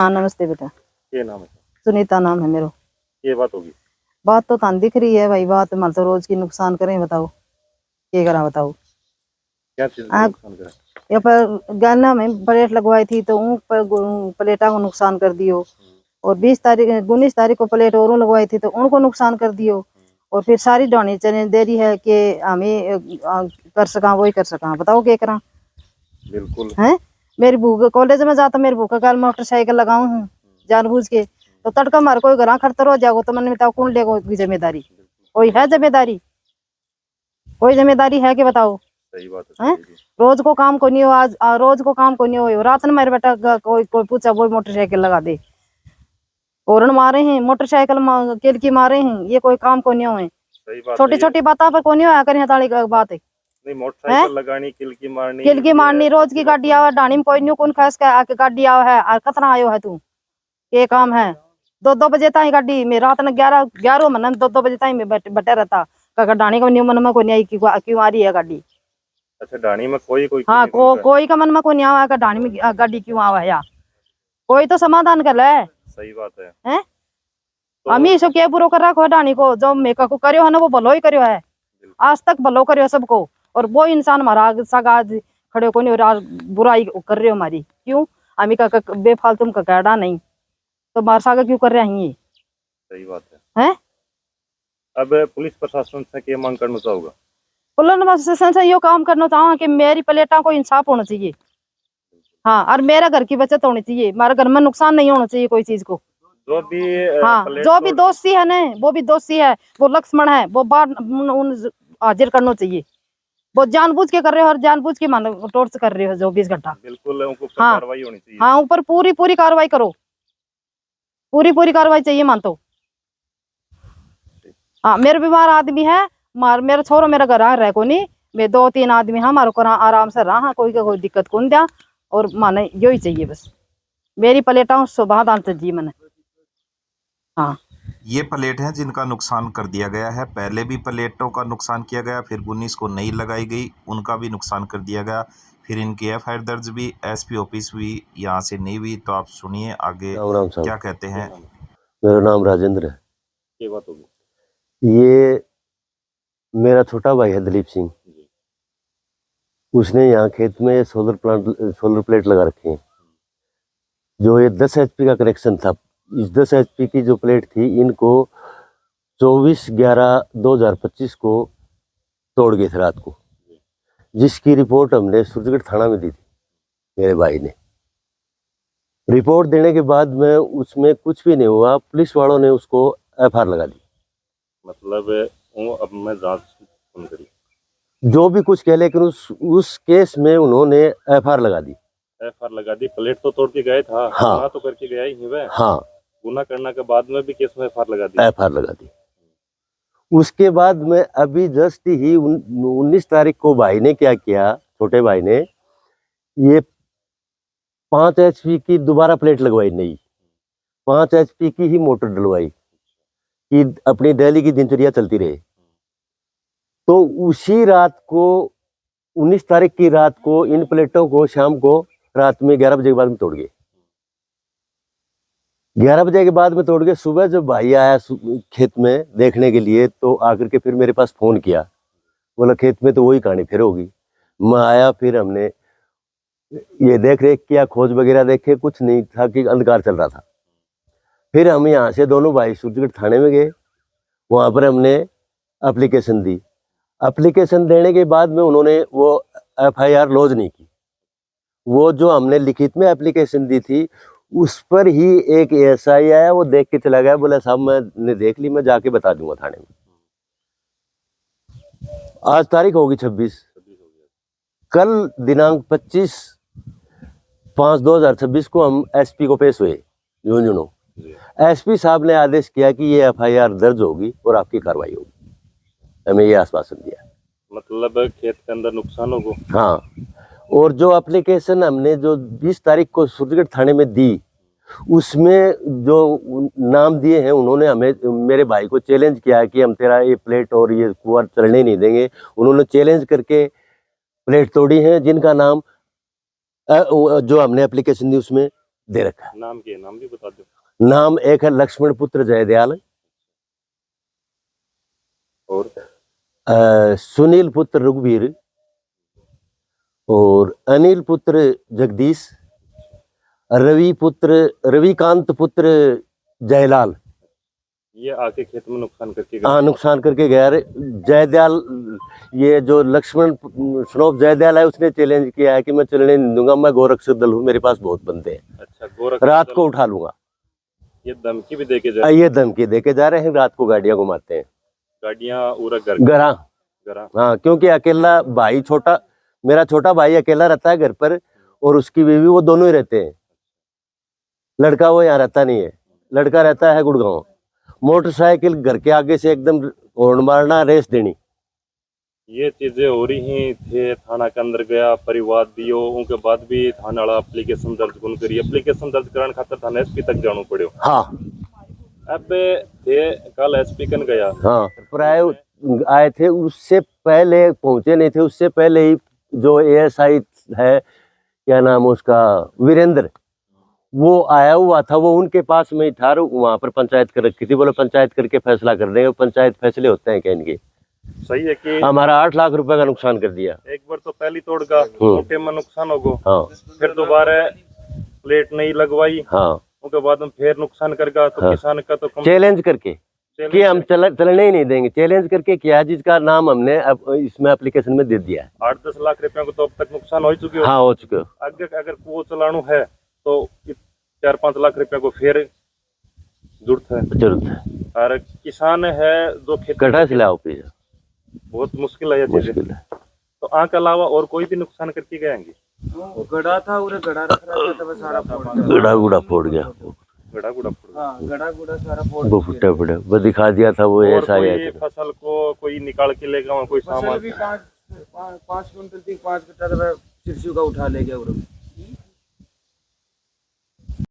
हाँ नमस्ते बेटा। क्या नाम है? सुनीता नाम है मेरा। ये बात होगी। बात तो तान दिख रही है भाई, बात मतलब तो रोज की नुकसान करें, बताओ क्या करा बताओ। क्या चीज का नुकसान करा? यहाँ पर गन्ना में प्लेट लगवाई थी तो उन पर प्लेटा को नुकसान कर दियो, और 19 तारीख को प्लेट और लगवाई थी तो उनको नुकसान कर दियो, और फिर सारी डॉनी चने दे रही है कि हमें कर सका वही कर सका, बताओ क्या करा। बिल्कुल है मेरी भूख कॉलेज में जाता, मेरी भूख कल मोटरसाइकिल लगाऊं हूँ जानबूझ के, तो तड़का मार कोई घर खड़ता रह जाओ तो मैंने बताओ कौन लेगा उसकी जिम्मेदारी? कोई है जिम्मेदारी? कोई जिम्मेदारी है कि बताओ? सही बात है है। रोज को काम को नहीं हो, आज रोज को काम को नहीं हो, रात में मेरे बेटा कोई कोई पूछा वो मोटरसाइकिल लगा दे, हॉर्न मारे हैं मोटरसाइकिल किलकी मारे हैं, ये कोई काम को नहीं हो। सही बात छोटी छोटी बातों पर को नहीं होया करें ताली बात है। नहीं, मोटरसाइकिल लगानी, किलकी मारनी, रोज की गाड़ी आवा डाणी में कोई नहीं कौन खास के आके गाड़ी आवा है, कितना आयो है तू, ये काम है। 2-2 बजे तक गाड़ी में रात में 11 मन 2-2 बजे तक में बैठे रहता, डाणी को न्यू मन में को नहीं आई क्यों आ रही है गाड़ी। अच्छा, डाणी में कोई हाँ कोई का मन में को नहीं आवा डाणी में गाड़ी क्यों आवा है, कोई तो समाधान कर ले। सही बात है। हैं हम ही क्या बुरो कर रखो है डाणी को, जो मेका को करियो है ना वो भलो ही करियो है, आज तक भलो करियो सबको, और वो इंसान हमारा सगा आज खड़े को नहीं, और आज बुराई कर रहे हो हमारी, क्यों हमी का बेफालतू का कहना नहीं तो मार सागा क्यों कर रहे हैं ये? सही बात है। हैं अब पुलिस प्रशासन से क्या मांग करना चाहोगा? पुलिस प्रशासन से यो काम करना चाहूँ कि मेरी प्लेटा को इंसाफ होना चाहिए। हाँ और मेरा घर की बचत होनी चाहिए, हमारे घर में नुकसान नहीं होना चाहिए कोई चीज को। जो भी हाँ जो भी दोषी है ना, वो भी दोषी है, वो लक्ष्मण है, वो बाहर हाजिर करना चाहिए। वो जानबूझ के कर रहे हो और जानबूझ के मान टोर्च कर रहे हो 24 घंटा। बिल्कुल उनको हाँ कार्रवाई होनी चाहिए। हाँ ऊपर पूरी कार्रवाई करो, पूरी कार्रवाई चाहिए मानतो। हाँ मेरे बीमार आदमी है, मेरा छोरो मेरा घर आ रहा को नहीं, मैं 2-3 आदमी है हमारे को आराम से रहा, कोई दिक्कत कौन दिया, और माने यो ही चाहिए बस, मेरी प्लेटा सुबह दान जी मैंने। हाँ ये प्लेट हैं जिनका नुकसान कर दिया गया है, पहले भी प्लेटों का नुकसान किया गया, फिर 19 को नई लगाई गई, उनका भी नुकसान कर दिया गया, फिर इनकी एफआईआर दर्ज भी, एसपी ऑफिस भी यहाँ से नहीं हुई। तो आप सुनिए आगे राम क्या कहते हैं। मेरा नाम राजेंद्र है। ये बात होगी। ये मेरा छोटा भाई है दलीप सिंह, उसने यहाँ खेत में सोलर प्लेट लगा रखी है। जो ये 10 HP का कनेक्शन था, इस 10 HP की जो प्लेट थी इनको 24/11/2025 को तोड़ गए थे रात को, जिसकी रिपोर्ट हमने सूरजगढ़ थाना में दी थी। मेरे भाई ने रिपोर्ट देने के बाद में उसमें कुछ भी नहीं हुआ, पुलिस वालों ने उसको FIR लगा दी। मतलब अब मैं जांच सुन करी जो भी कुछ कह, लेकिन उस केस में उन्होंने FIR लगा दी। FIR लगा दी, प्लेट तो तोड़ के गए था। हाँ गुनाह तो करके गया ही वह। हाँ गुनाह करने के बाद में भी केस में FIR लगा दी। FIR लगा दी। उसके बाद में अभी जस्ट ही 19 तारीख को भाई ने क्या किया, छोटे भाई ने ये 5 HP की दोबारा प्लेट लगवाई, नई 5 HP की ही मोटर डलवाई कि अपनी डेली की दिनचर्या चलती रहे। तो उसी रात को 19 तारीख की रात को इन प्लेटों को शाम को रात में 11 बजे के बाद में तोड़ गए। 11 बजे के बाद में तोड़ गए। सुबह जब भाई आया खेत में देखने के लिए तो आकर के फिर मेरे पास फोन किया, बोला खेत में तो वही कहानी फिर होगी। मैं आया, फिर हमने ये देख रेख किया, खोज वगैरह देखे, कुछ नहीं था कि अंधकार चल रहा था। फिर हम यहाँ से दोनों भाई सूरजगढ़ थाने में गए, वहाँ पर हमने एप्लीकेशन दी। एप्लीकेशन देने के बाद में उन्होंने वो FIR लॉन्च नहीं की। वो जो हमने लिखित में एप्लीकेशन दी थी उस पर ही एक SI आया, वो देख के चला गया, बोला साहब मैंने देख ली, मैं जाके बता दूंगा थाने में। आज तारीख होगी 26, कल दिनांक 25/5/2026 को हम SP को पेश हुए झुंझुनू। SP साहब ने आदेश किया कि ये FIR दर्ज होगी और आपकी कार्रवाई होगी, हमें ये आश्वासन दिया। मतलब खेत के अंदर नुकसान होगा। हाँ, और जो एप्लीकेशन हमने जो 20 तारीख को सूरजगढ़ थाने में दी, उसमें जो नाम दिए हैं उन्होंने हमें, मेरे भाई को चैलेंज किया कि हम तेरा ये प्लेट और ये कुआं चलने नहीं देंगे। उन्होंने चैलेंज करके प्लेट तोड़ी हैं, जिनका नाम जो हमने एप्लीकेशन दी उसमें दे रखा है। नाम के नाम भी बता दो। नाम एक है लक्ष्मण पुत्र जयदयाल, और सुनील पुत्र रघुवीर, और अनिल पुत्र जगदीश, रविकांत पुत्र जयलाल। ये आके खेत में नुकसान करके गए। हाँ, नुकसान करके गया रे। जयदयाल, ये जो लक्ष्मण स्नोप जयदयाल है, उसने चैलेंज किया है कि मैं चलने नहीं दूंगा, मैं गोरक्षक दल हूँ, मेरे पास बहुत बंदे हैं, अच्छा, गोरखपुर रात को उठा लूंगा। ये धमकी भी देके जा ये धमकी देके जा रहे हैं, रात को गाड़ियां घुमाते हैं, गाड़ियां उरा गरा। गरा। हाँ, क्योंकि अकेला भाई, मेरा छोटा भाई अकेला रहता है घर पर, और उसकी बीवी, वो दोनों ही रहते हैं। लड़का वो यहाँ रहता नहीं है, लड़का रहता है गुड़गांव। मोटरसाइकिल घर के आगे से एकदम हॉर्न मारना, रेस देनी। ये चीजें हो रही थे, थाना के अंदर गया, परिवार दियो, उनके बाद भी थाना वाला एप्लीकेशन दर्ज कौन करी। एप्लीकेशन दर्ज कराने खातर थाना एसपी तक जाना पड़ो। हाँ, अब थे कल एसपी कन गया। हाँ, प्राय आए थे, उससे पहले पहुंचे नहीं थे, उससे पहले ही जो एएसआई है, क्या नाम है उसका, वीरेंद्र, वो आया हुआ था, वो उनके पास में ही था, वहां पर पंचायत कर रखी थी। बोले पंचायत करके फैसला कर देंगे। पंचायत फैसले होते हैं क्या इनके? सही है कि हमारा 8 लाख रुपए का नुकसान कर दिया। एक बार तो पहली तोड़ का मोटे में नुकसान हो गो। हाँ, फिर दोबारा प्लेट नहीं लगवाई। हाँ, उसके बाद हम फिर नुकसान करगा तो हाँ, किसान का तो चैलेंज करके कि हम चलने ही नहीं देंगे। चैलेंज करके किया, जिसका नाम हमने अब इसमें एप्लीकेशन में दे दिया है। 8-10 लाख रुपया को तो अब तक नुकसान हो चुके हो। हाँ, हो चुके हो। अगर कुओं चलानो है तो 4-5 लाख रुपया को फिर जरूरत है। और किसान है जो खेती कटा से लाओ पीछे, बहुत मुश्किल है ये चीजें। मुश्किल है। तो आग के अलावा और कोई भी नुकसान करके गएंगे। गड़ा था, उरे गड़ा रख रहा था, सारा फोड़ गया। गड़ा गुड़ा फोड़ गया, गड़ा गुड़ा फोड़ गया। हाँ, गड़ा गुड़ा सारा फोड़ वो फुटा फुटा वो दिखा दिया था। वो और ऐसा ही कोई फसल को कोई निकाल के लेगा, कोई फसल सामान भी 5 क्विंटल थी, 5 कट्टा तो सिरसू का उठा ले गया उरे।